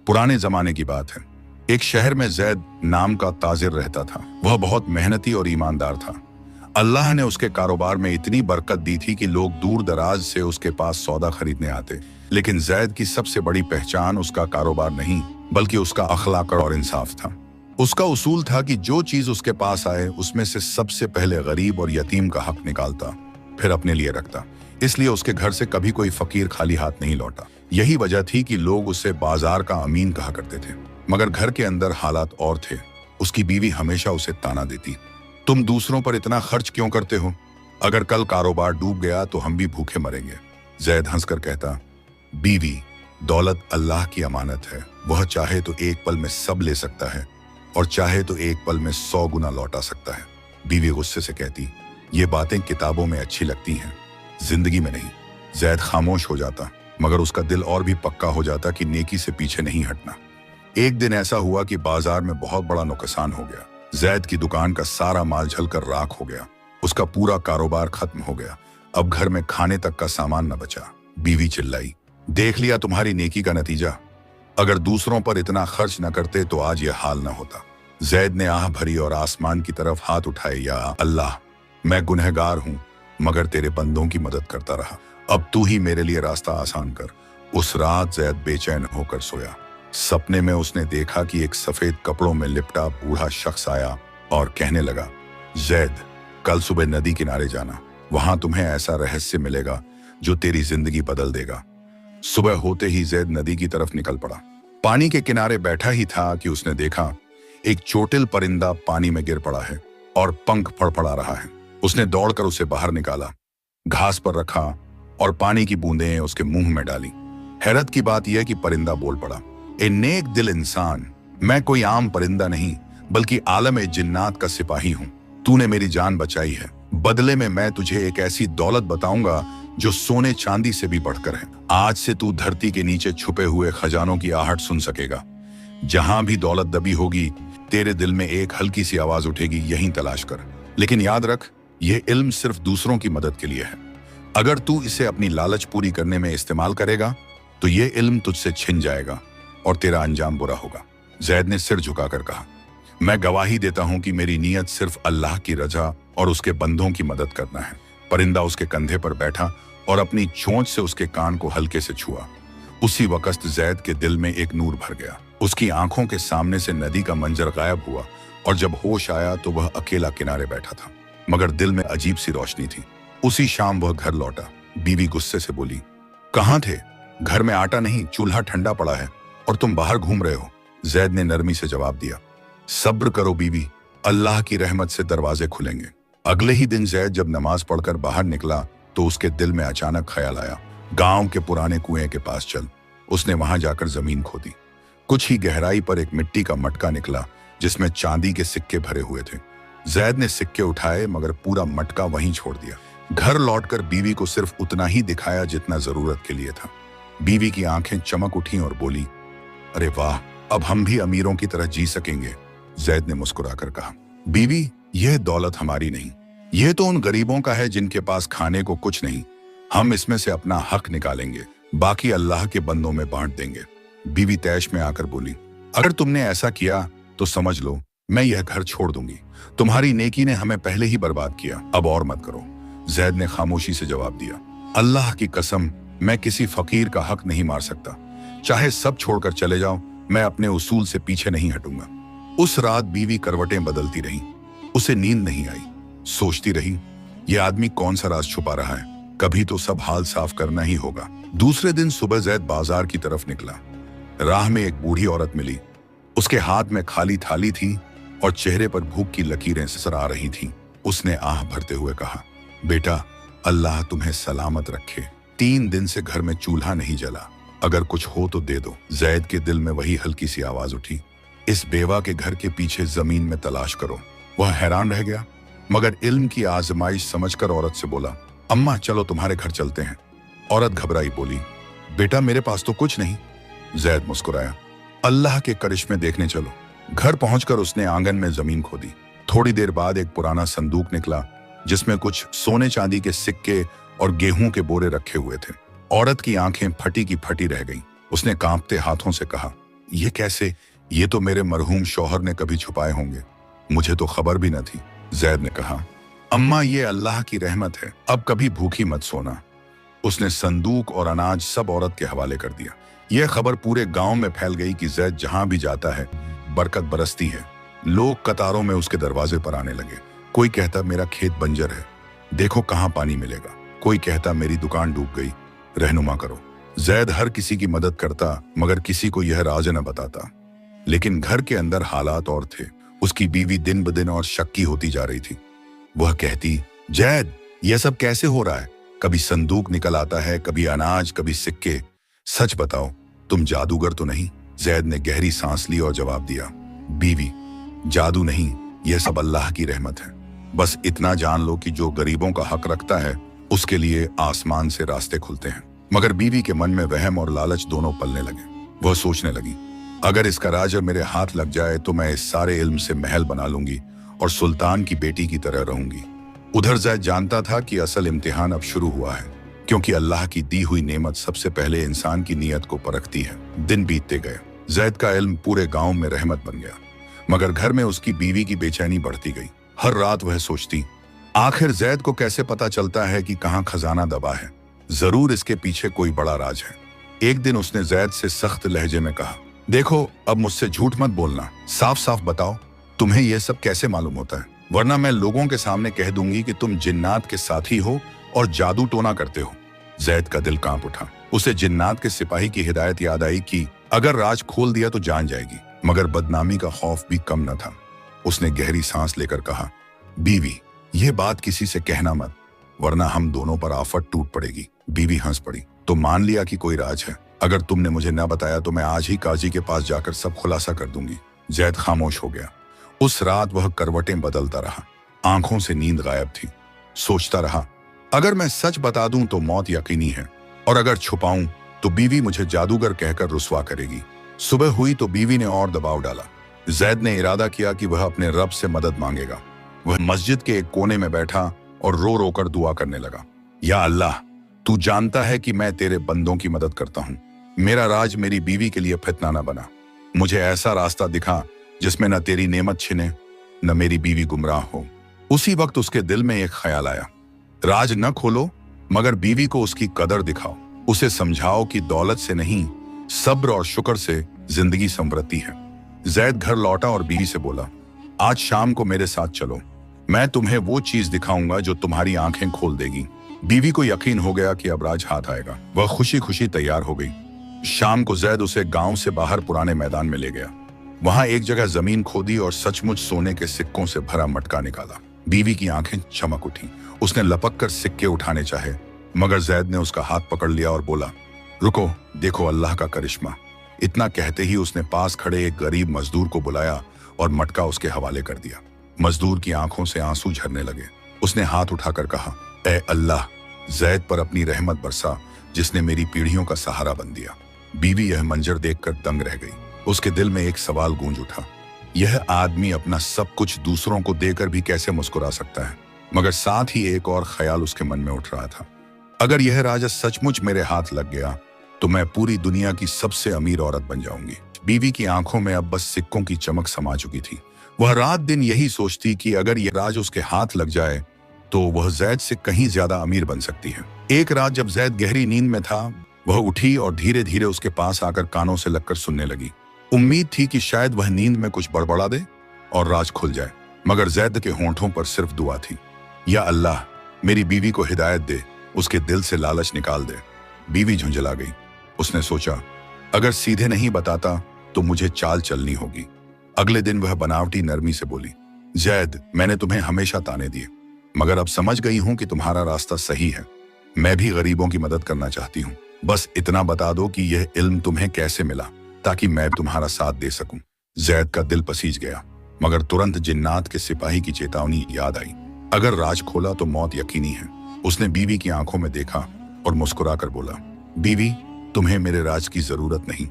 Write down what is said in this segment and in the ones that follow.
पुराने जमाने की बात है। एक शहर में जैद नाम का ताजिर रहता था। वह बहुत मेहनती और ईमानदार था। अल्लाह ने उसके कारोबार में इतनी बरकत दी थी कि लोग दूर दराज से उसके पास सौदा खरीदने आते। लेकिन जैद की सबसे बड़ी पहचान उसका कारोबार नहीं, बल्कि उसका अखलाक और इंसाफ था। उसका उसूल था कि जो चीज उसके पास आए उसमें से सबसे पहले गरीब और यतीम का हक निकालता, फिर अपने लिए रखता। इसलिए उसके घर से कभी कोई फकीर खाली हाथ नहीं लौटा। यही वजह थी कि लोग उसे बाजार का अमीन कहा करते थे। मगर घर के अंदर हालात और थे। उसकी बीवी हमेशा उसे ताना देती, तुम दूसरों पर इतना खर्च क्यों करते हो? अगर कल कारोबार डूब गया तो हम भी भूखे मरेंगे। जैद हंसकर कहता, बीवी, दौलत अल्लाह की अमानत है। वह चाहे तो एक पल में सब ले सकता है और चाहे तो एक पल में 100 गुना लौटा सकता है। बीवी गुस्से से कहती, ये बातें किताबों में अच्छी लगती हैं, जिंदगी में नहीं। जैद खामोश हो जाता, मगर उसका दिल और भी पक्का हो जाता कि नेकी से पीछे नहीं हटना। एक दिन ऐसा हुआ कि बाजार में बहुत बड़ा नुकसान हो गया। जैद की दुकान का सारा माल जलकर राख हो गया। उसका पूरा कारोबार खत्म हो गया। अब घर में खाने तक का सामान न बचा। बीवी चिल्लाई, देख लिया तुम्हारी नेकी का नतीजा। अगर दूसरों पर इतना खर्च न करते तो आज यह हाल न होता। जैद ने आह भरी और आसमान की तरफ हाथ उठाए, या अल्लाह, मैं गुनहगार हूं, मगर तेरे बंदों की मदद करता रहा। अब तू ही मेरे लिए रास्ता आसान कर। उस रात जैद बेचैन होकर सोया। सपने में उसने देखा कि एक सफेद कपड़ों में लिपटा बूढ़ा शख्स आया और कहने लगा, जैद, कल सुबह नदी किनारे जाना। वहां तुम्हें ऐसा रहस्य मिलेगा जो तेरी जिंदगी बदल देगा। सुबह होते ही जैद नदी की तरफ निकल पड़ा। पानी के किनारे बैठा ही था कि उसने देखा एक चोटिल परिंदा पानी में गिर पड़ा है और पंख फड़फड़ा रहा है। उसने दौड़कर उसे बाहर निकाला, घास पर रखा और पानी की बूंदें उसके मुंह में डाली। हैरत की बात यह कि परिंदा बोल पड़ा, ए नेक दिल इंसान, मैं कोई आम परिंदा नहीं बल्कि आलम ए जिन्नात का सिपाही हूं। तूने मेरी जान बचाई है, बदले में मैं तुझे एक ऐसी दौलत बताऊंगा जो सोने चांदी से भी बढ़कर है। आज से तू धरती के नीचे छुपे हुए खजानों की आहट सुन सकेगा। जहां भी दौलत दबी होगी, तेरे दिल में एक हल्की सी आवाज उठेगी, यहीं तलाश कर। लेकिन याद रख, यह इल्म सिर्फ दूसरों की मदद के लिए है। अगर तू इसे अपनी लालच पूरी करने में इस्तेमाल करेगा तो यह इल्म तुझसे छिन जाएगा और तेरा अंजाम बुरा होगा। जैद ने सिर झुकाकर कहा, मैं गवाही देता हूं कि मेरी नीयत सिर्फ अल्लाह की रजा और उसके बंदों की मदद करना है। परिंदा उसके कंधे पर बैठा और अपनी चोंच से उसके कान को हल्के से छुआ। उसी वक्त जैद के दिल में एक नूर भर गया। उसकी आंखों के सामने से नदी का मंजर गायब हुआ और जब होश आया तो वह अकेला किनारे बैठा था, मगर दिल में अजीब सी रोशनी थी। उसी शाम वह घर लौटा। बीवी गुस्से से बोली, कहाँ थे? घर में आटा नहीं, चूल्हा ठंडा पड़ा है और तुम बाहर घूम रहे हो। जैद ने नरमी से जवाब दिया, सब्र करो बीवी, अल्लाह की रहमत से दरवाजे खुलेंगे। अगले ही दिन जैद जब नमाज पढ़कर बाहर निकला तो उसके दिल में अचानक ख्याल आया, गांव के पुराने कुएं के पास चल। उसने वहां जाकर जमीन खोदी। कुछ ही गहराई पर एक मिट्टी का मटका निकला जिसमें चांदी के सिक्के भरे हुए थे। जैद ने सिक्के उठाए मगर पूरा मटका वहीं छोड़ दिया। घर लौटकर बीवी को सिर्फ उतना ही दिखाया जितना जरूरत के लिए था। बीवी की आंखें चमक उठी और बोली, अरे वाह, अब हम भी अमीरों की तरह जी सकेंगे। जैद ने मुस्कुराकर कहा, बीवी, यह दौलत हमारी नहीं, यह तो उन गरीबों का है जिनके पास खाने को कुछ नहीं। हम इसमें से अपना हक निकालेंगे, बाकी अल्लाह के बंदों में बांट देंगे। बीवी तैश में आकर बोली, अगर तुमने ऐसा किया तो समझ लो मैं यह घर छोड़ दूंगी। तुम्हारी नेकी ने हमें पहले ही बर्बाद किया, अब और मत करो। जैद ने खामोशी से जवाब दिया, अल्लाह की कसम, मैं किसी फकीर का हक नहीं मार सकता। चाहे सब छोड़कर चले जाओ, मैं अपने उसूल से पीछे नहीं हटूंगा। उस रात बीवी करवटें बदलती रही। उसे नींद नहीं आई। सोचती रही, यह आदमी कौन सा राज छुपा रहा है, कभी तो सब हाल साफ करना ही होगा। दूसरे दिन सुबह जैद बाजार की तरफ निकला। राह में एक बूढ़ी औरत मिली। उसके हाथ में खाली थाली थी और चेहरे पर भूख की लकीरें नजर आ रही थीं। उसने आह भरते हुए कहा, बेटा, अल्लाह तुम्हें सलामत रखे। 3 दिन से घर में चूल्हा नहीं जला, अगर कुछ हो तो दे दो। जैद के दिल में वही हल्की सी आवाज उठी, इस बेवा के घर के पीछे जमीन में तलाश करो। वह हैरान रह गया, मगर इल्म की आजमाइश समझकर औरत से बोला, अम्मा चलो तुम्हारे घर चलते हैं। औरत घबराई बोली, बेटा मेरे पास तो कुछ नहीं। जैद मुस्कुराया, अल्लाह के करिश्मे देखने चलो। घर पहुंचकर उसने आंगन में जमीन खोदी। थोड़ी देर बाद एक पुराना संदूक निकला जिसमें कुछ सोने चांदी के सिक्के और गेहूं के बोरे रखे हुए थे। औरत की आंखें फटी की फटी रह गईं। उसने कांपते हाथों से कहा, ये कैसे? ये तो मेरे मरहूम शौहर ने कभी छुपाए होंगे, मुझे तो खबर भी न थी। जैद ने कहा, अम्मा ये अल्लाह की रहमत है, अब कभी भूखी मत सोना। उसने संदूक और अनाज सब औरत के हवाले कर दिया। यह खबर पूरे गांव में फैल गई कि जैद जहां भी जाता है बरकत बरसती है। लोग कतारों में उसके दरवाजे पर आने लगे। कोई कहता मेरा खेत बंजर है, देखो कहां पानी मिलेगा। कोई कहता मेरी दुकान डूब गई, रहनुमा करो। जैद हर किसी की मदद करता, मगर किसी को यह राज न बताता। लेकिन घर के अंदर हालात और थे। उसकी बीवी दिन ब दिन और शक्की होती जा रही थी। वह कहती, जैद यह सब कैसे हो रहा है? कभी संदूक निकल आता है, कभी अनाज, कभी सिक्के। सच बताओ, तुम जादूगर तो नहीं? जैद ने गहरी सांस ली और जवाब दिया, बीवी, जादू नहीं, यह सब अल्लाह की रहमत है। बस इतना जान लो कि जो गरीबों का हक रखता है उसके लिए आसमान से रास्ते खुलते हैं। मगर बीवी के मन में वहम और लालच दोनों पलने लगे। वह सोचने लगी, अगर इसका राज मेरे हाथ लग जाए तो मैं इस सारे इल्म से महल बना लूंगी और सुल्तान की बेटी की तरह रहूंगी। उधर जैद जानता था कि असल इम्तिहान अब शुरू हुआ है, क्योंकि अल्लाह की दी हुई नेमत सबसे पहले इंसान की नीयत को परखती है। दिन बीतते गए। जैद का इल्म पूरे गांव में रहमत बन गया, मगर घर में उसकी बीवी की बेचैनी बढ़ती गई। हर रात वह सोचती, आखिर जैद को कैसे पता चलता है कि कहाँ खजाना दबा है? जरूर इसके पीछे कोई बड़ा राज है। एक दिन उसने जैद से सख्त लहजे में कहा, देखो अब मुझसे झूठ मत बोलना, साफ साफ बताओ तुम्हें यह सब कैसे मालूम होता है, वरना मैं लोगों के सामने कह दूंगी कि तुम जिन्नात के साथी हो और जादू टोना करते हो। जैद का दिल कांप उठा। उसे जिन्नात के सिपाही की हिदायत याद आई कि अगर राज खोल दिया तो जान जाएगी, मगर बदनामी का खौफ भी कम न था। उसने गहरी सांस लेकर कहा, बीवी यह बात किसी से कहना मत, वरना हम दोनों पर आफत टूट पड़ेगी। बीवी हंस पड़ी। तो मान लिया कि कोई राज है। अगर तुमने मुझे न बताया तो मैं आज ही काजी के पास जाकर सब खुलासा कर दूंगी। जैद खामोश हो गया। उस रात वह करवटें बदलता रहा। आंखों से नींद गायब थी। सोचता रहा, अगर मैं सच बता दूं तो मौत यकीनी है, और अगर छुपाऊं तो बीवी मुझे जादूगर कहकर रुस्वा करेगी। सुबह हुई तो बीवी ने और दबाव डाला। जैद ने इरादा किया कि वह अपने रब से मदद मांगेगा। वह मस्जिद के एक कोने में बैठा और रो रो कर दुआ करने लगा, या अल्लाह, तू जानता है कि मैं तेरे बंदों की मदद करता हूँ। मेरा राज मेरी बीवी के लिए फितना न बना। मुझे ऐसा रास्ता दिखा जिसमें न तेरी नेमत छिने न मेरी बीवी गुमराह हो। उसी वक्त उसके दिल में एक ख्याल आया, राज न खोलो, मगर बीवी को उसकी कदर दिखाओ। उसे समझाओ कि दौलत से नहीं, सब्र और शुक्र से जिंदगी संवरती है। जैद घर लौटा और बीवी से बोला, आज शाम को मेरे साथ चलो, मैं तुम्हें वो चीज दिखाऊंगा जो तुम्हारी आंखें खोल देगी। बीवी को यकीन हो गया कि अब राज हाथ आएगा। वह खुशी खुशी तैयार हो गई। शाम को जैद उसे गांव से बाहर पुराने मैदान में ले गया। वहां एक जगह जमीन खोदी और सचमुच सोने के सिक्कों से भरा मटका निकाला। बीवी की आंखें चमक उठी। उसने लपक कर सिक्के उठाने चाहे, मगर जैद ने उसका हाथ पकड़ लिया और बोला, रुको, देखो अल्लाह का करिश्मा। इतना कहते ही उसने पास खड़े एक गरीब मजदूर को बुलाया और मटका उसके हवाले कर दिया। मजदूर की आंखों से आंसू झरने लगे। उसने हाथ उठाकर कहा, ए अल्लाह, जैद पर अपनी रहमत बरसा, जिसने मेरी पीढ़ियों का सहारा बन दिया। बीवी यह मंजर देखकर दंग रह गई। उसके दिल में एक सवाल गूंज उठा, यह आदमी अपना सब कुछ दूसरों को देकर भी कैसे मुस्कुरा सकता है? मगर साथ ही एक और ख्याल उसके मन में उठ रहा था, अगर यह राजा सचमुच मेरे हाथ लग गया तो मैं पूरी दुनिया की सबसे अमीर औरत बन जाऊंगी। बीवी की आंखों में अब बस सिक्कों की चमक समा चुकी थी। वह रात दिन यही सोचती कि अगर यह राज उसके हाथ लग जाए तो वह जैद से कहीं ज्यादा अमीर बन सकती है। एक रात जब जैद गहरी नींद में था, वह उठी और धीरे धीरे उसके पास आकर कानों से लगकर सुनने लगी। उम्मीद थी कि शायद वह नींद में कुछ बड़बड़ा दे और राज खुल जाए, मगर जैद के होंठों पर सिर्फ दुआ थी, या अल्लाह, मेरी बीवी को हिदायत दे, उसके दिल से लालच निकाल दे। बीवी झुंझला गई। उसने सोचा, अगर सीधे नहीं बताता तो मुझे चाल चलनी होगी। अगले दिन वह बनावटी नरमी से बोली, जैद, मैंने तुम्हें हमेशा ताने दिए, मगर अब समझ गई हूं कि तुम्हारा रास्ता सही है। मैं भी गरीबों की मदद करना चाहती हूँ। बस इतना बता दो कि यह इल्म तुम्हें कैसे मिला, ताकि मैं तुम्हारा साथ दे सकूं। जैद का दिल पसीज गया, मगर तुरंत जिन्नात के सिपाही की चेतावनी याद आई, अगर राज खोला तो मौत यकीनी है। उसने बीवी की आंखों में देखा और मुस्कुरा कर बोला, बीवी, तुम्हें मेरे राज की जरूरत नहीं,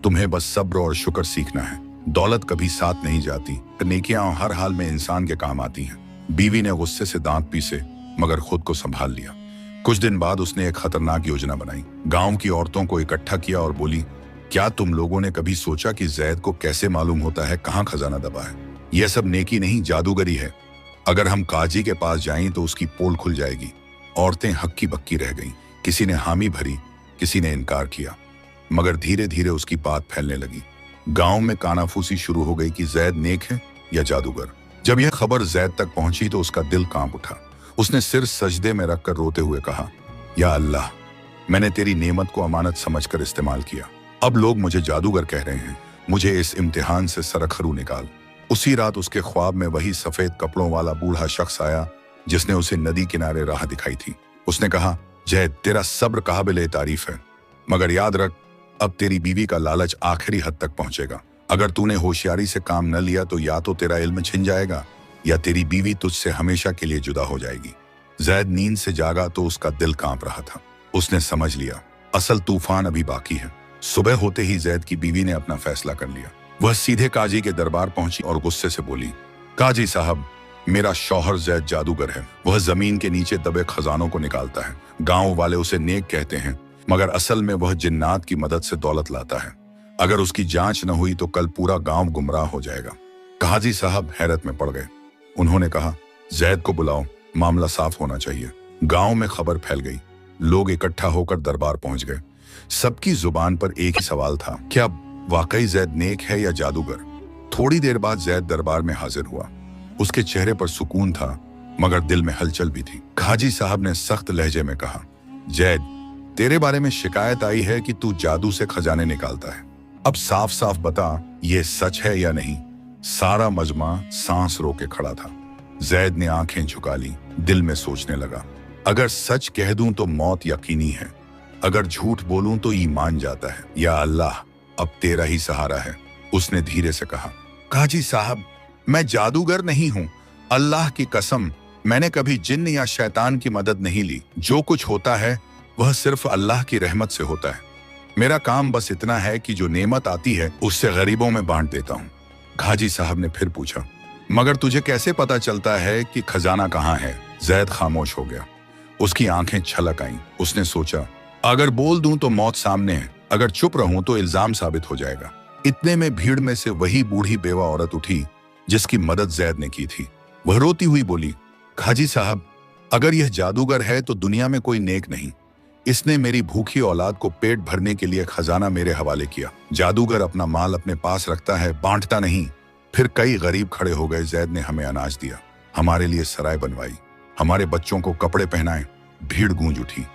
तुम्हें बस सब्र और शुक्र सीखना है। दौलत कभी साथ नहीं जाती, नेकियां हर हाल में इंसान के काम आती हैं। बीवी ने गुस्से से दांत पीसे, मगर खुद को संभाल लिया। कुछ दिन बाद उसने एक खतरनाक योजना बनाई। गांव की औरतों को इकट्ठा किया और बोली, क्या तुम लोगों ने कभी सोचा कि जैद को कैसे मालूम होता है कहाँ खजाना दबा है? यह सब नेकी नहीं, जादूगरी है। अगर हम काजी के पास जाएं तो उसकी पोल खुल जाएगी। औरतें हक्की बक्की रह गईं। किसी ने हामी भरी, किसी ने इनकार किया, मगर धीरे धीरे उसकी बात फैलने लगी। गांव में कानाफूसी शुरू हो गई कि जैद नेक है या जादूगर। जब यह खबर जैद तक पहुंची तो उसका दिल कांप उठा। उसने सिर सजदे में रखकर रोते हुए कहा, या अल्लाह, मैंने तेरी नेमत को अमानत समझकर इस्तेमाल किया। अब लोग मुझे जादूगर कह रहे हैं। मुझे इस इम्तिहान से सरखरू निकाल। उसी रात उसके ख्वाब में वही सफेद कपड़ों वाला बूढ़ा शख्स आया जिसने उसे नदी किनारे राह दिखाई थी। उसने कहा, जैद, तेरा सब्र काबिल तारीफ है, मगर याद रख, अब तेरी बीवी का लालच आखिरी हद तक पहुंचेगा। अगर तूने होशियारी से काम न लिया तो या तो तेरा इल्म छिन जाएगा या तेरी बीवी तुझसे हमेशा के लिए जुदा हो जाएगी। जैद नींद से जागा तो उसका दिल कांप रहा था। उसने समझ लिया, असल तूफान अभी बाकी है। सुबह होते ही जैद की बीवी ने अपना फैसला कर लिया। वह सीधे काजी के दरबार पहुंची और गुस्से से बोली, काजी साहब, मेरा शौहर जैद जादूगर है। वह जमीन के नीचे दबे खजानों को निकालता है। गांव वाले उसे नेक कहते हैं, मगर असल में वह जिन्नात की मदद से दौलत लाता है। अगर उसकी जांच न हुई तो कल पूरा गांव गुमराह हो जाएगा। काजी साहब हैरत में पड़ गए। उन्होंने कहा, जैद को बुलाओ, मामला साफ होना चाहिए। गांव में खबर फैल गई। लोग इकट्ठा होकर दरबार पहुंच गए। सबकी जुबान पर एक ही सवाल था, क्या वाकई जैद नेक है या जादूगर? थोड़ी देर बाद जैद दरबार में हाजिर हुआ। उसके चेहरे पर सुकून था, मगर दिल में हलचल भी थी। काजी साहब ने सख्त लहजे में कहा, जैद, तेरे बारे में शिकायत आई है कि तू जादू से खजाने निकालता है। अब साफ साफ बता, ये सच है या नहीं? सारा मजमा सांस रोके खड़ा था। जैद ने आंखें झुका ली, दिल में सोचने लगा, अगर सच कह दूं तो मौत यकीनी है, अगर झूठ बोलूं तो ईमान जाता है। या अल्लाह, अब तेरा ही सहारा है। उसने धीरे से कहा, काजी साहब, मैं जादूगर नहीं हूं। अल्लाह की कसम, मैंने कभी जिन्न या शैतान की मदद नहीं ली। जो कुछ होता है वह सिर्फ अल्लाह की रहमत से होता है। मेरा काम बस इतना है कि जो नेमत आती है उससे गरीबों में बांट देता हूँ। काजी साहब ने फिर पूछा, मगर तुझे कैसे पता चलता है कि खजाना कहाँ है? जैद खामोश हो गया। उसकी आंखें छलक आईं। उसने सोचा, अगर बोल दूं तो मौत सामने है, अगर चुप रहूं तो इल्जाम साबित हो जाएगा। इतने में भीड़ में से वही बूढ़ी बेवा औरत उठी जिसकी मदद जैद ने की थी। वह रोती हुई बोली, काजी साहब, अगर यह जादूगर है तो दुनिया में कोई नेक नहीं। इसने मेरी भूखी औलाद को पेट भरने के लिए खजाना मेरे हवाले किया। जादूगर अपना माल अपने पास रखता है, बांटता नहीं। फिर कई गरीब खड़े हो गए। जैद ने हमें अनाज दिया, हमारे लिए सराय बनवाई, हमारे बच्चों को कपड़े पहनाए। भीड़ गूंज उठी,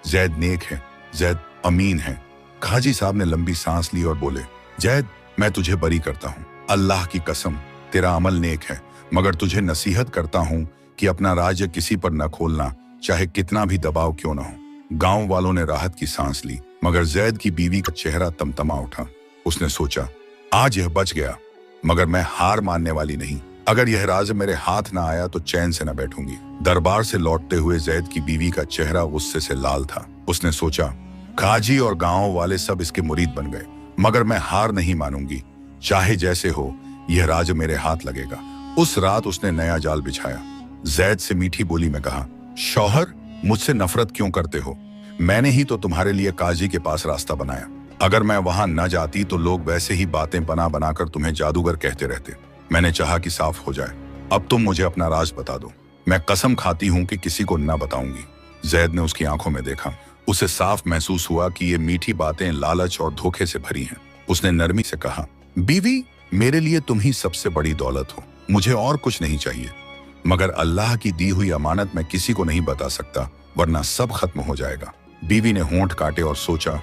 जैद नेक है, जैद अमीन है। काजी साहब ने लंबी सांस ली और बोले, जैद, मैं तुझे बरी करता हूँ। अल्लाह की कसम, तेरा अमल नेक है, मगर तुझे नसीहत करता हूँ कि अपना राज्य किसी पर न खोलना, चाहे कितना भी दबाव क्यों न हो। गांव वालों ने राहत की सांस ली, मगर जैद की बीवी का चेहरा तमतमा उठा। उसने सोचा, आज यह बच गया, मगर मैं हार मानने वाली नहीं। अगर यह राज मेरे हाथ न आया तो चैन से न बैठूंगी। दरबार से लौटते हुए जैद की बीवी का चेहरा गुस्से से लाल था। उसने सोचा, काजी और गांव वाले सब इसके मुरीद बन गए, मगर मैं हार नहीं मानूंगी। चाहे जैसे हो, यह राज मेरे हाथ लगेगा। उस रात उसने नया जाल बिछाया। जैद से मीठी बोली में कहा, शौहर, मुझसे नफरत क्यों करते हो? मैंने ही तो तुम्हारे लिए काजी के पास रास्ता बनाया। अगर मैं वहां न जाती तो लोग वैसे ही बातें बना बनाकर तुम्हें जादूगर कहते रहते। मैंने चाहा कि साफ हो जाए। अब तुम मुझे अपना राज बता दो। मैं कसम खाती हूं कि किसी को न बताऊंगी। जैद ने उसकी आंखों में देखा। उसे साफ महसूस हुआ कि ये मीठी बातें लालच और धोखे से भरी हैं। उसने नरमी से कहा, बीवी, मेरे लिए तुम ही सबसे बड़ी दौलत हो, मुझे और कुछ नहीं चाहिए। मगर अल्लाह की दी हुई अमानत मैं किसी को नहीं बता सकता, वरना सब खत्म हो जाएगा। बीवी ने होंठ काटे और सोचा,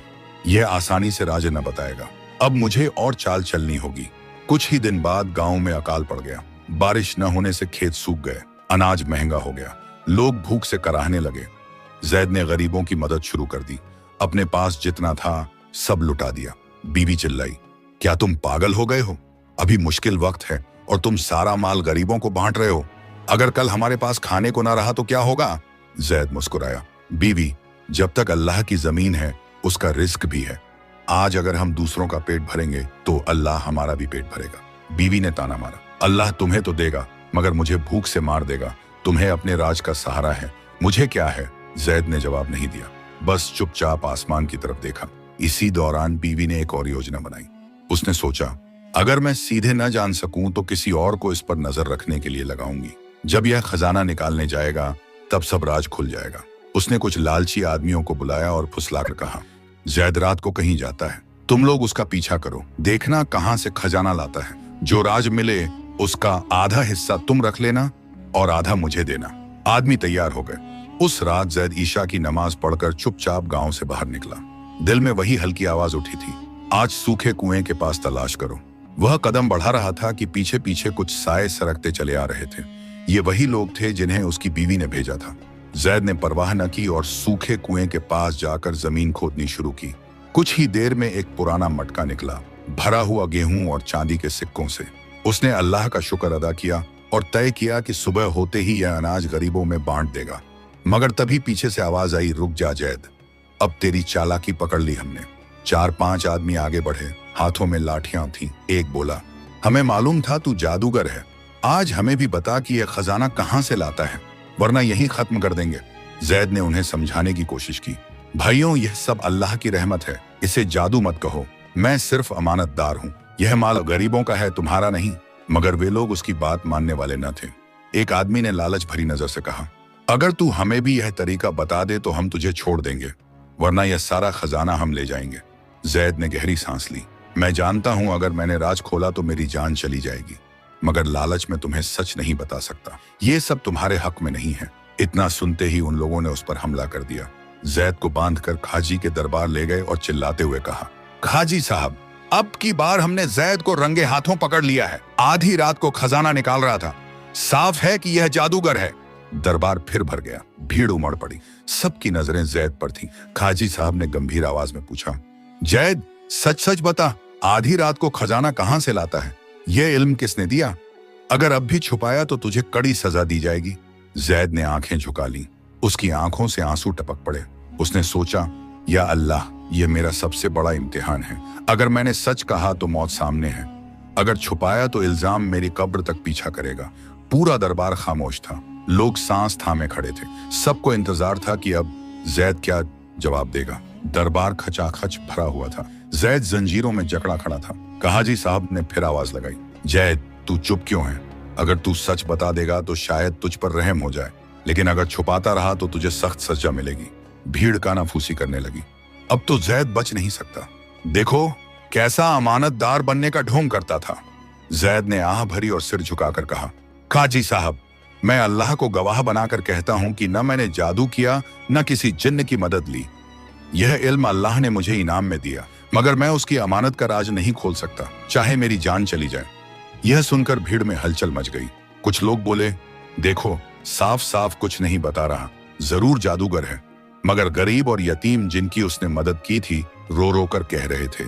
यह आसानी से राज न बताएगा। अब मुझे और चाल चलनी होगी। कुछ ही दिन बाद गांव में अकाल पड़ गया। बारिश न होने से खेत सूख गए, अनाज महंगा हो गया, लोग भूख से कराहने लगे। जैद ने गरीबों की मदद शुरू कर दी। अपने पास जितना था सब लुटा दिया। बीवी चिल्लाई, क्या तुम पागल हो गए हो? अभी मुश्किल वक्त है और तुम सारा माल गरीबों को बांट रहे हो। अगर कल हमारे पास खाने को ना रहा तो क्या होगा? जैद मुस्कुराया, बीवी, जब तक अल्लाह की जमीन है उसका रिस्क भी है। आज अगर हम दूसरों का पेट भरेंगे तो अल्लाह हमारा भी पेट भरेगा। बीवी ने ताना मारा, अल्लाह तुम्हें तो देगा, मगर मुझे भूख से मार देगा। तुम्हें अपने राज का सहारा है, मुझे क्या है? जैद ने जवाब नहीं दिया, बस चुपचाप आसमान की तरफ देखा। इसी दौरान बीवी ने एक और योजना बनाई। उसने सोचा, अगर मैं सीधे न जान सकूं तो किसी और को इस पर नजर रखने के लिए लगाऊंगी। जब यह खजाना निकालने जाएगा तब सब राज खुल जाएगा। उसने कुछ लालची आदमियों को बुलाया और फुसलाकर कहा, जैद रात को कहीं जाता है, तुम लोग उसका पीछा करो, देखना कहां से खजाना लाता है। जो राज मिले उसका आधा हिस्सा तुम रख लेना और आधा मुझे देना। आदमी तैयार हो गए। उस रात जैद ईशा की नमाज पढ़कर चुपचाप गांव से बाहर निकला। दिल में वही हल्की आवाज उठी थी, आज सूखे कुएं के पास तलाश करो। वह कदम बढ़ा रहा था कि पीछे पीछे कुछ साए सरकते चले आ रहे थे। ये वही लोग थे जिन्हें उसकी बीवी ने भेजा था। जैद ने परवाह न की और सूखे कुएं के पास जाकर जमीन खोदनी शुरू की। कुछ ही देर में एक पुराना मटका निकला, भरा हुआ गेहूं और चांदी के सिक्कों से। उसने अल्लाह का शुक्र अदा किया और तय किया कि सुबह होते ही यह अनाज गरीबों में बांट देगा। मगर तभी पीछे से आवाज आई, रुक जा जैद, अब तेरी चालाकी पकड़ ली हमने। 4-5 आदमी आगे बढ़े, हाथों में लाठियां थीं। एक बोला, हमें मालूम था तू जादूगर है, आज हमें भी बता कि यह खजाना कहां से लाता है, वरना यहीं खत्म कर देंगे। जैद ने उन्हें समझाने की कोशिश की, भाइयों यह सब अल्लाह की रहमत है, इसे जादू मत कहो, मैं सिर्फ अमानतदार हूँ, यह माल गरीबों का है, तुम्हारा नहीं। मगर वे लोग उसकी बात मानने वाले न थे। एक आदमी ने लालच भरी नजर से कहा, अगर तू हमें भी यह तरीका बता दे तो हम तुझे छोड़ देंगे, वरना यह सारा खजाना हम ले जाएंगे। जैद ने गहरी सांस ली, मैं जानता हूं अगर मैंने राज खोला तो मेरी जान चली जाएगी, मगर लालच में तुम्हें सच नहीं बता सकता, ये सब तुम्हारे हक में नहीं है। इतना सुनते ही उन लोगों ने उस पर हमला कर दिया। जैद को बांधकर खाजी के दरबार ले गए और चिल्लाते हुए कहा, खाजी साहब, अब की बार हमने जैद को रंगे हाथों पकड़ लिया है, आधी रात को खजाना निकाल रहा था, साफ है कि यह जादूगर है। दरबार फिर भर गया, भीड़ उमड़ पड़ी, सबकी नजरें जैद पर थीं। खाजी साहब ने गंभीर आवाज में पूछा, जैद सच सच बता, आधी रात को खजाना कहां से लाता है, यह इल्म किसने दिया? अगर अब भी छुपाया तो तुझे कड़ी सजा दी जाएगी। जैद ने आंखें झुका ली, उसकी आंखों से आंसू टपक पड़े। उसने सोचा, या अल्लाह, यह मेरा सबसे बड़ा इम्तिहान है। अगर मैंने सच कहा तो मौत सामने है, अगर छुपाया तो इल्जाम मेरी कब्र तक पीछा करेगा। पूरा दरबार खामोश था, लोग सांस थामे खड़े थे। सबको इंतजार था कि अब जैद क्या जवाब देगा। दरबार खचाखच भरा हुआ था। जैद जंजीरों में जकड़ा खड़ा था। कहाजी साहब ने फिर आवाज लगाई, जैद तू चुप क्यों है? अगर तू सच बता देगा तो शायद तुझ पर रहम हो जाए, लेकिन अगर छुपाता रहा तो तुझे सख्त सजा मिलेगी। भीड़ कानाफूसी करने लगी। अब तो जैद बच नहीं सकता। देखो कैसा अमानतदार बनने का ढोंग करता था। जैद ने आह भरी और सिर झुकाकर कहा, काजी साहब, मैं अल्लाह को गवाह बनाकर कहता हूं कि न मैंने जादू किया न किसी जिन्न की मदद ली। यह इल्म अल्लाह ने मुझे इनाम में दिया, मगर मैं उसकी अमानत का राज नहीं खोल सकता, चाहे मेरी जान चली जाए। यह सुनकर भीड़ में हलचल मच गई। कुछ लोग बोले, देखो साफ साफ कुछ नहीं बता रहा, जरूर जादूगर है। मगर गरीब और यतीम जिनकी उसने मदद की थी रो रो कर कह रहे थे,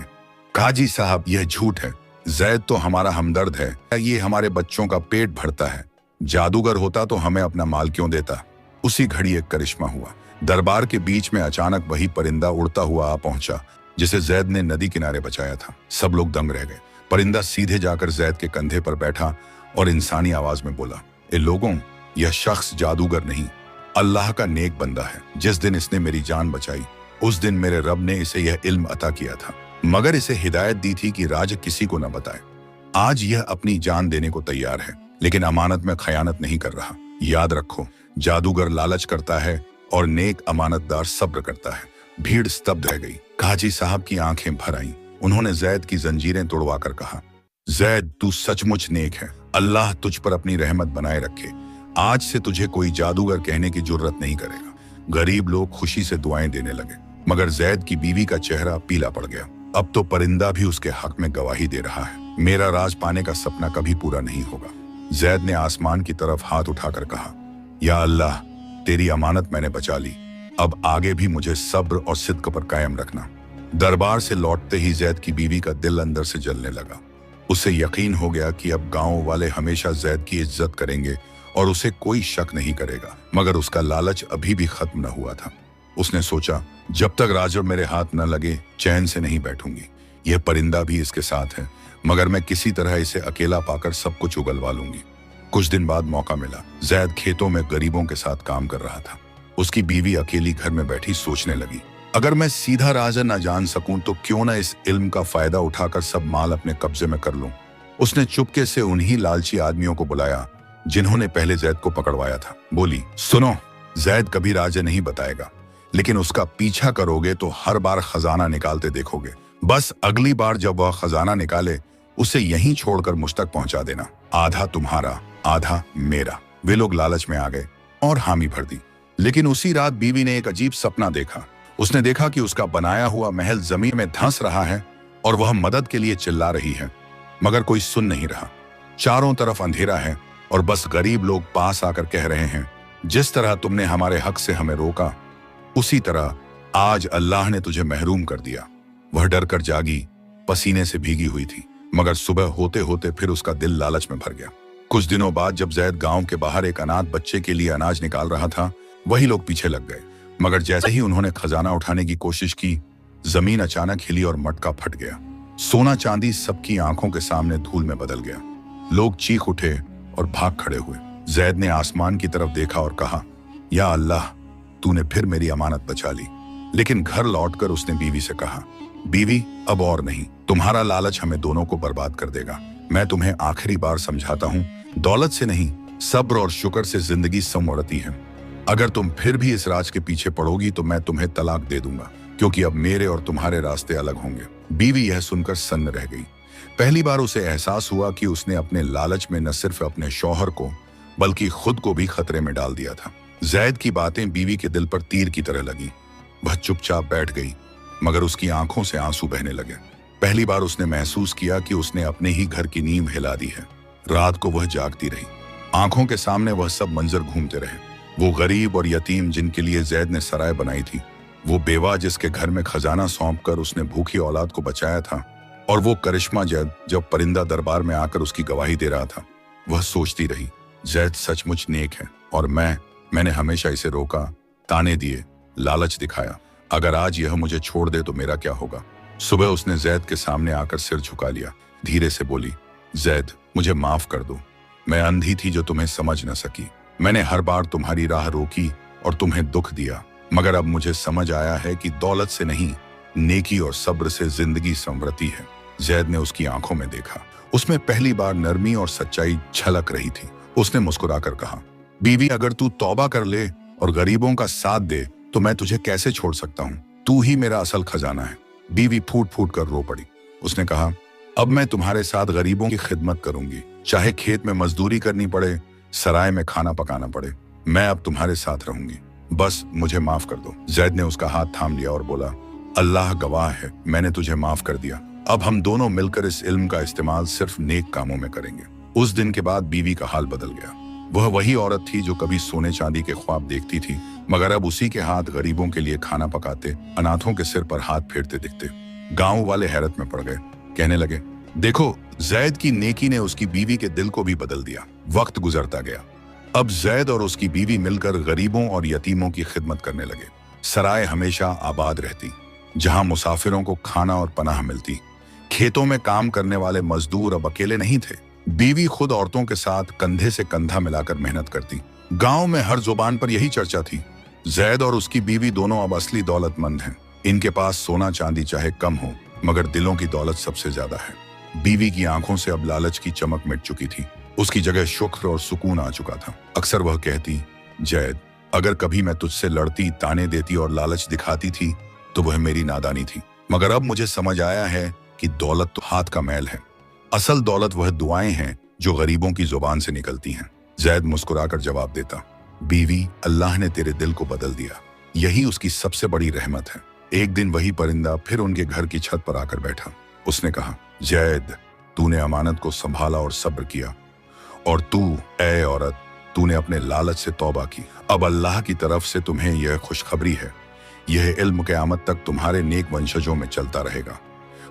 काजी साहब यह झूठ है, जैद तो हमारा हमदर्द है, ये हमारे बच्चों का पेट भरता है, जादूगर होता तो हमें अपना माल क्यों देता। उसी घड़ी एक करिश्मा हुआ। दरबार के बीच में अचानक वही परिंदा उड़ता हुआ आ पहुंचा जिसे जैद ने नदी किनारे बचाया था। सब लोग दंग रह गए। परिंदा सीधे जाकर जैद के कंधे पर बैठा और इंसानी आवाज में बोला, ए लोगों, यह शख्स जादूगर नहीं, अल्लाह का नेक बंदा है। जिस दिन इसने मेरी जान बचाई उस दिन मेरे रब ने इसे यह इल्म अता किया था, मगर इसे हिदायत दी थी कि राज किसी को न बताए। आज यह अपनी जान देने को तैयार है, लेकिन अमानत में खयानत नहीं कर रहा। याद रखो, जादूगर लालच करता है और नेक अमानतदार सब्र करता है। भीड़ स्तब्ध रह गई। काजी साहब की आंखें भर आईं। उन्होंने जैद की जंजीरें तोड़वाकर कहा, जैद तू सचमुच नेक है, अल्लाह तुझ पर अपनी रहमत बनाए रखे। आज से तुझे कोई जादूगर कहने की जुर्रत नहीं करेगा। गरीब लोग खुशी से दुआएं देने लगे, मगर जैद की बीवी का चेहरा पीला पड़ गया। अब तो परिंदा भी उसके हक में गवाही दे रहा है। मेरा राज पाने का सपना कभी पूरा नहीं होगा। जैद ने आसमान की तरफ हाथ उठाकर कहा, या अल्लाह, तेरी अमानत मैंने बचा ली, अब आगे भी मुझे सब्र और सिद्क पर कायम रखना। दरबार से लौटते ही जैद की बीवी का दिल अंदर से जलने लगा। उसे यकीन हो गया कि अब गांव वाले हमेशा जैद की इज्जत करेंगे और उसे कोई शक नहीं करेगा। मगर उसका लालच अभी भी खत्म न हुआ था। उसने सोचा, जब तक राजड़ मेरे हाथ न लगे चैन से नहीं बैठूंगी। यह परिंदा भी इसके साथ है, मगर मैं किसी तरह इसे अकेला पाकर सब कुछ उगलवा लूंगी। कुछ दिन बाद मौका मिला। जैद खेतों में गरीबों के साथ काम कर रहा था। उसकी बीवी अकेली घर में बैठी सोचने लगी, अगर मैं सीधा राज न जान सकूं तो क्यों ना इस इल्म का फायदा उठाकर सब माल अपने कब्जे में कर लूं। उसने चुपके से उन्हीं लालची आदमियों को बुलाया जिन्होंने पहले जैद को पकड़वाया था। बोली, सुनो, जैद कभी राज नहीं बताएगा, लेकिन उसका पीछा करोगे तो हर बार खजाना निकालते देखोगे। बस अगली बार जब वह खजाना निकाले उसे यहीं छोड़कर मुझ तक पहुंचा देना। आधा तुम्हारा, आधा मेरा। वे लोग लालच में आ गए और हामी भर दी। लेकिन उसी रात बीवी ने एक अजीब सपना देखा। उसने देखा कि उसका बनाया हुआ महल जमीन में धंस रहा है और वह मदद के लिए चिल्ला रही है, मगर कोई सुन नहीं रहा। चारों तरफ अंधेरा है और बस गरीब लोग पास आकर कह रहे हैं, जिस तरह तुमने हमारे हक से हमें रोका, उसी तरह आज अल्लाह ने तुझे महरूम कर दिया। वह डर कर जागी, पसीने से भीगी हुई थी, मगर सुबह होते होते फिर उसका दिल लालच में भर गया। कुछ दिनों बाद जब जैद गांव के बाहर एक अनाथ बच्चे के लिए अनाज निकाल रहा था, वही लोग पीछे लग गए। मगर जैसे ही उन्होंने खजाना उठाने की कोशिश की, जमीन अचानक हिली और मटका फट गया। सोना चांदी सबकी आंखों के सामने धूल में बदल गया। लोग चीख उठे और भाग खड़े हुए। जैद ने आसमान की तरफ देखा और कहा, या अल्लाह, तूने फिर मेरी अमानत बचा ली। लेकिन घर लौटकर उसने बीवी से कहा, बीवी, अब और नहीं, तुम्हारा लालच हमें दोनों को बर्बाद कर देगा। मैं तुम्हें आखिरी बार समझाता हूँ, दौलत से नहीं, सब्र और शुक्र से जिंदगी संवरती है। अगर तुम फिर भी इस राज के पीछे पड़ोगी तो मैं तुम्हें तलाक दे दूंगा, क्योंकि अब मेरे और तुम्हारे रास्ते अलग होंगे। बीवी यह सुनकर सन्न रह गई। पहली बार उसे एहसास हुआ कि उसने अपने लालच में न सिर्फ अपने शौहर को बल्कि खुद को भी खतरे में डाल दिया था। जैद की बातें बीवी के दिल पर तीर की तरह लगी। वह चुपचाप बैठ गई, मगर उसकी आंखों से आंसू बहने लगे। पहली बार उसने महसूस किया कि उसने अपने ही घर की नींव हिला दी है। रात को वह जागती रही। आंखों के सामने वह सब मंजर घूमते रहे। वो गरीब और यतीम जिनके लिए जैद ने सराय बनाई थी, वो बेवा जिसके घर में खजाना सौंपकर उसने भूखी औलाद को बचाया था, और वो करिश्मा जैद जब परिंदा दरबार में आकर उसकी गवाही दे रहा था। वह सोचती रही, जैद सचमुच नेक है और मैंने हमेशा इसे रोका, ताने दिए, लालच दिखाया। अगर आज यह मुझे छोड़ दे तो मेरा क्या होगा। सुबह उसने जैद के सामने आकर सिर झुका लिया। धीरे से बोली, जैद, मुझे माफ कर दो। मैं अंधी थी जो तुम्हें समझ न सकी। मैंने हर बार तुम्हारी राह रोकी और तुम्हें दुख दिया, मगर अब मुझे समझ आया है कि दौलत से नहीं, नेकी और सब्र से जिंदगी संवरती है। जैद ने उसकी आंखों में देखा। उसमें पहली बार नरमी और सच्चाई झलक रही थी। उसने मुस्कुराकर कहा, बीवी, अगर तू तौबा कर ले और गरीबों का साथ दे तो मैं तुझे कैसे छोड़ सकता हूँ। तू ही मेरा असल खजाना है। बीवी फूट फूट कर रो पड़ी। उसने कहा, अब मैं तुम्हारे साथ गरीबों की खिदमत करूंगी, चाहे खेत में मजदूरी करनी पड़े, सराय में खाना पकाना पड़े। मैं अब तुम्हारे साथ रहूंगी, बस मुझे माफ कर दो। जैद ने उसका हाथ थाम लिया और बोला, अल्लाह गवाह है, मैंने तुझे माफ कर दिया। अब हम दोनों मिलकर इस इल्म का इस्तेमाल सिर्फ नेक कामों में करेंगे। उस दिन के बाद बीवी का हाल बदल गया। वह वही औरत थी जो कभी सोने चांदी के ख्वाब देखती थी, मगर अब उसी के हाथ गरीबों के लिए खाना पकाते, अनाथों के सिर पर हाथ फेरते दिखते। गांव वाले हैरत में पड़ गए। कहने लगे, देखो, जैद की नेकी ने उसकी बीवी के दिल को भी बदल दिया। वक्त गुजरता गया। अब जैद और उसकी बीवी मिलकर गरीबों और यतीमों की खिदमत करने लगे। सराय हमेशा आबाद रहती, जहां मुसाफिरों को खाना और पनाह मिलती। खेतों में काम करने वाले मजदूर अब अकेले नहीं थे। बीवी खुद औरतों के साथ कंधे से कंधा मिलाकर मेहनत करती। गांव में हर जुबान पर यही चर्चा थी, जैद और उसकी बीवी दोनों अब असली दौलतमंद हैं। इनके पास सोना चांदी चाहे कम हो, मगर दिलों की दौलत सबसे ज्यादा है। बीवी की आंखों से अब लालच की चमक मिट चुकी थी। उसकी जगह शुक्र और सुकून आ चुका था। अक्सर वह कहती, जैद, अगर कभी मैं तुझसे लड़ती, ताने देती और लालच दिखाती थी तो वह मेरी नादानी थी, मगर अब मुझे समझ आया है कि दौलत तो हाथ का मैल है। असल दौलत वह दुआएं हैं जो गरीबों की जुबान से निकलती हैं। जैद मुस्कुराकर जवाब देता, बीवी, अल्लाह ने तेरे दिल को बदल दिया, यही उसकी सबसे बड़ी रहमत है। एक दिन वही परिंदा फिर उनके घर की छत पर आकर बैठा। उसने कहा, जैद, तूने अमानत को संभाला और सब्र किया, और तू, ऐ औरत, तूने अपने लालच से तौबा की। अब अल्लाह की तरफ से तुम्हें यह खुशखबरी है, यह इल्म क़यामत तक तुम्हारे नेक वंशजों में चलता रहेगा।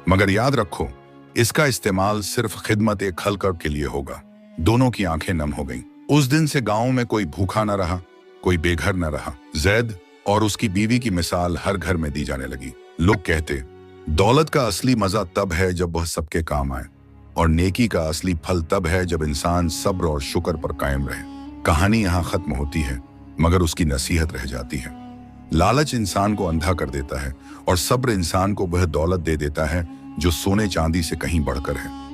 मगर याद रखो, इसका इस्तेमाल सिर्फ खिदमत एक खलकब के लिए होगा। दोनों की आंखें नम हो गईं। उस दिन से गांव में कोई भूखा न रहा, कोई बेघर न रहा। जैद और उसकी बीवी की मिसाल हर घर में दी जाने लगी। लोग कहते, दौलत का असली मजा तब है जब वह सबके काम आए, और नेकी का असली फल तब है जब इंसान सब्र और शुक्र पर कायम रहे। कहानी यहाँ खत्म होती है, मगर उसकी नसीहत रह जाती है। लालच इंसान को अंधा कर देता है और सब्र इंसान को वह दौलत दे देता है जो सोने चांदी से कहीं बढ़कर है।